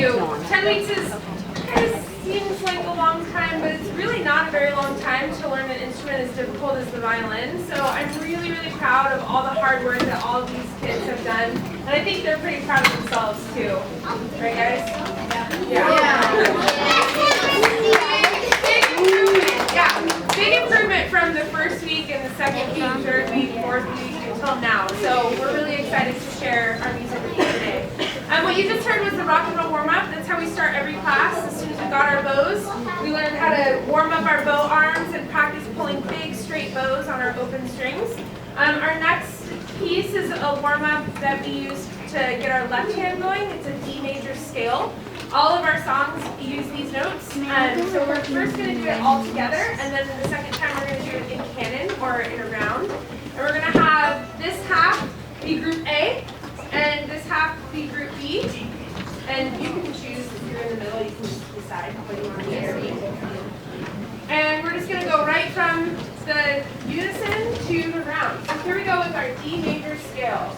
you. 10 weeks is kind of seems like a long time, but it's really not a very long time to learn an instrument as difficult as the violin. So I'm really, really proud of all the hard work that all of these kids have done. And I think they're pretty proud of themselves too. Right, guys? Big improvement from the first week and the second week, third week, fourth week until now. So we're really excited to share our music with you today. What you just heard was the rock and roll warm-up. That's how we start every class. As soon as we got our bows, we learned how to warm up our bow arms and practice pulling big straight bows on our open strings. Our next piece is a warm-up that we use to get our left hand going. It's a D major scale. All of our songs use these notes. So we're first going to do it all together, and then the second time we're going to do it in canon or in a round. And we're going to have this half be group A, and this half be group B. And you can choose, if you're in the middle, you can just decide what you want to do. And we're just going to go right from the unison to the round. So here we go with our D major scale.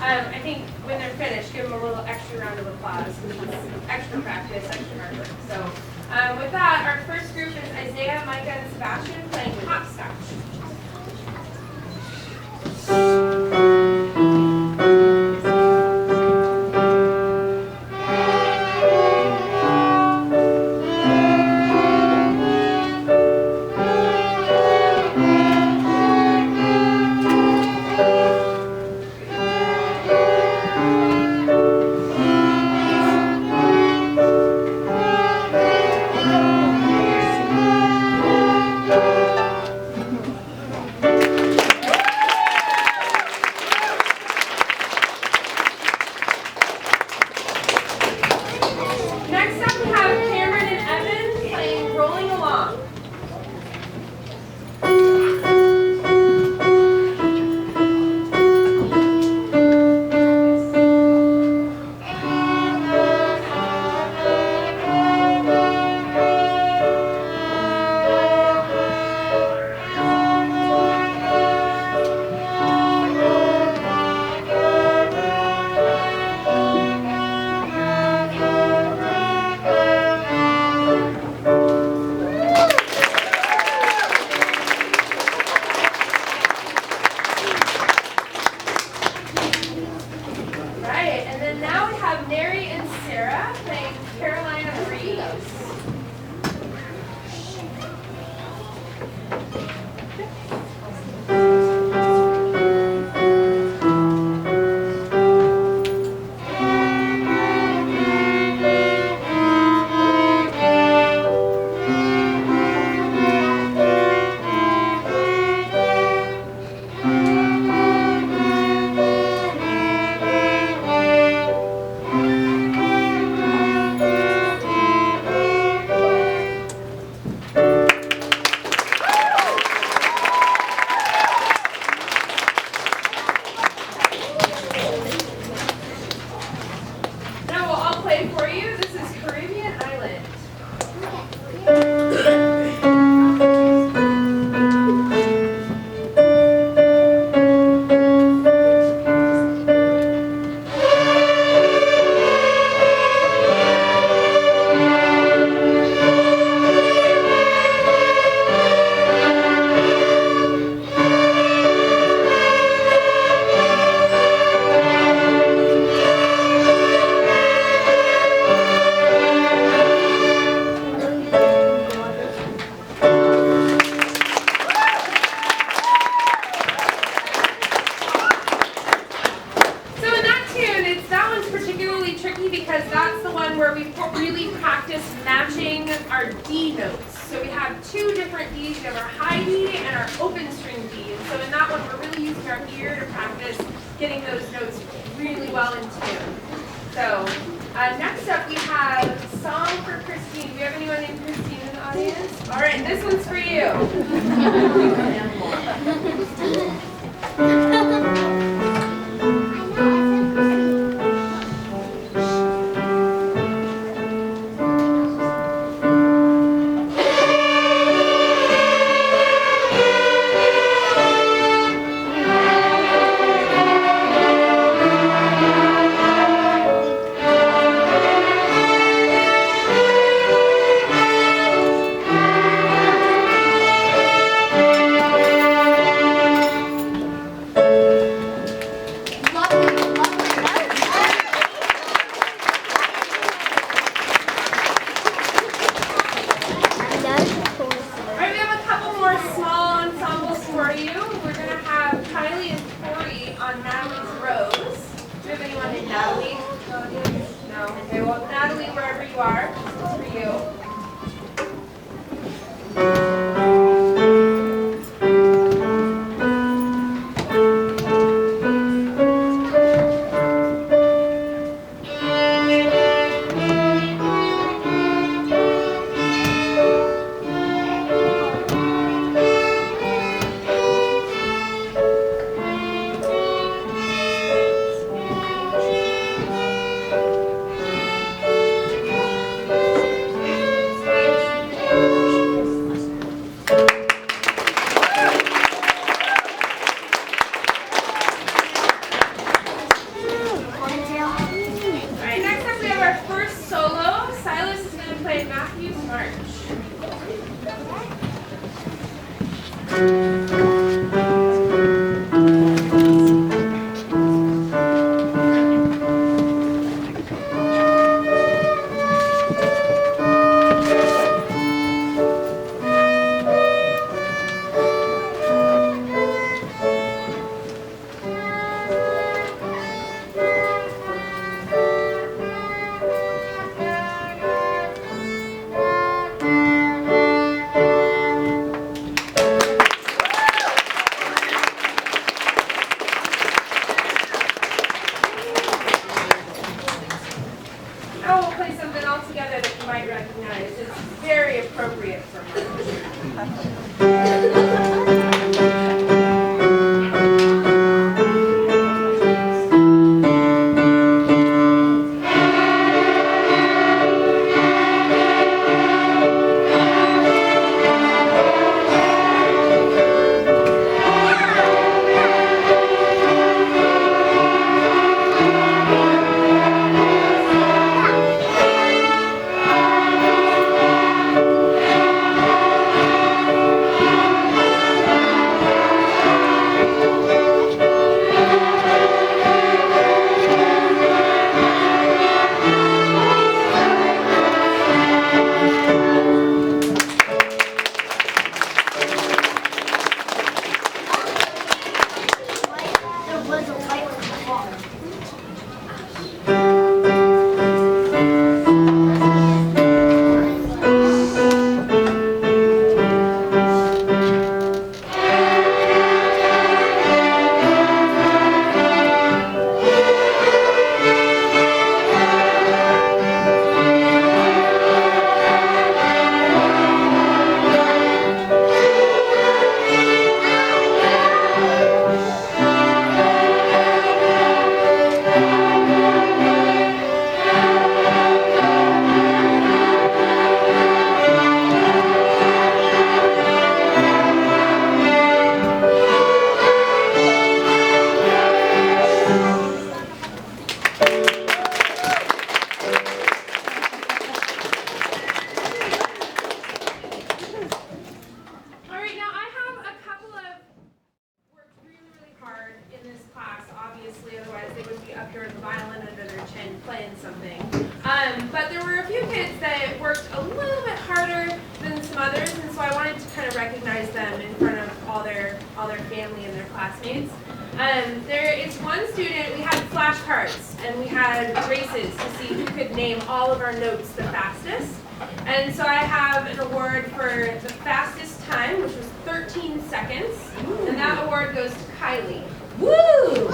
I think when they're finished, give them a little extra round of applause, which is extra practice, extra hard work. So with that, our first group is Isaiah, Micah, and Sebastian playing Hopscotch. because that's the one where we really practice matching our D notes. So we have two different Ds. We have our high D and our open string D. And so in that one, we're really using our ear to practice getting those notes really well in tune. So next up, we have Song for Christine. Do we have anyone named Christine in the audience? All right, this one's for you. playing something. But there were a few kids that worked a little bit harder than some others, and so I wanted to kind of recognize them in front of all their family and their classmates. There is one student, we had flashcards, and we had races to see who could name all of our notes the fastest. And so I have an award for the fastest time, which was 13 seconds, and that award goes to Kylie. Woo!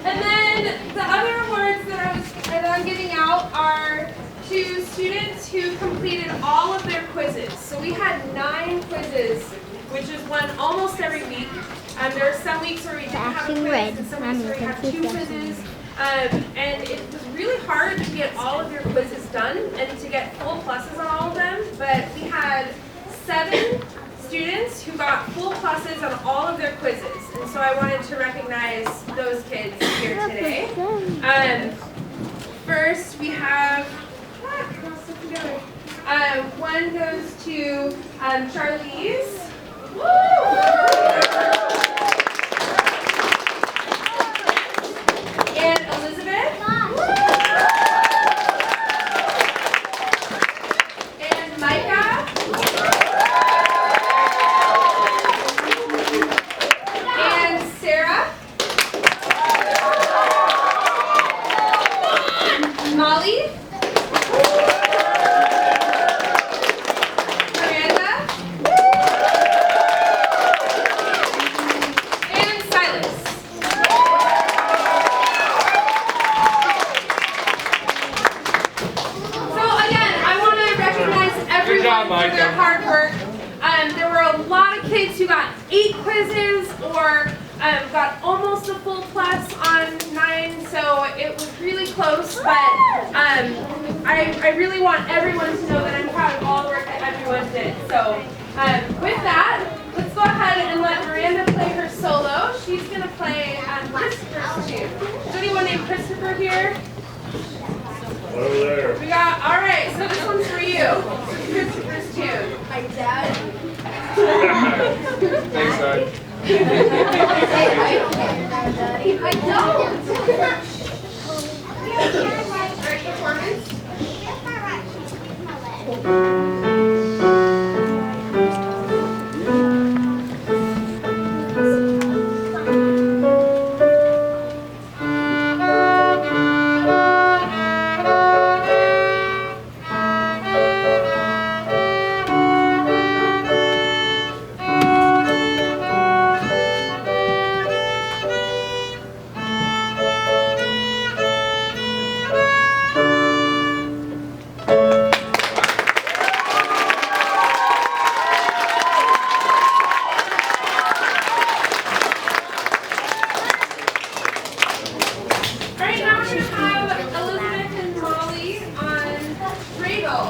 And then the other awards that I'm giving out are to students who completed all of their quizzes. So we had 9 quizzes, which is one almost every week. There are some weeks where we didn't have a quiz, and some weeks where we had 2 quizzes. And it was really hard to get all of your quizzes done and to get full pluses on all of them. But we had 7 students who got full pluses on all of their quizzes. And so I wanted to recognize those kids here today. First, we have, one goes to Charlize. And Elizabeth. And Micah. And Sarah. Molly. Miranda. And Silas. So again, I want to recognize everyone for their hard work. There were a lot of kids who got 8 quizzes or got almost a full plus on 9, so it was really close, but I really want everyone to know that I'm proud of all the work that everyone did. So with that, let's go ahead and let Miranda play her solo. She's going to play Christopher's tune. Is anyone named Christopher here? Over there. We got, all right, so this one's for you. Christopher's tune. Hi, Dad. Thanks, Dad. I don't. Great performance. All right, now we're going to have Elizabeth and Molly on Dreidel.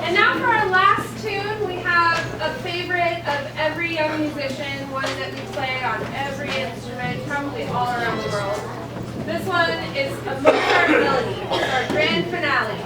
And now for our last tune, we have a favorite of every young musician, one that we play on every instrument, probably all around the world. This one is a Mozart melody. It's our grand finale.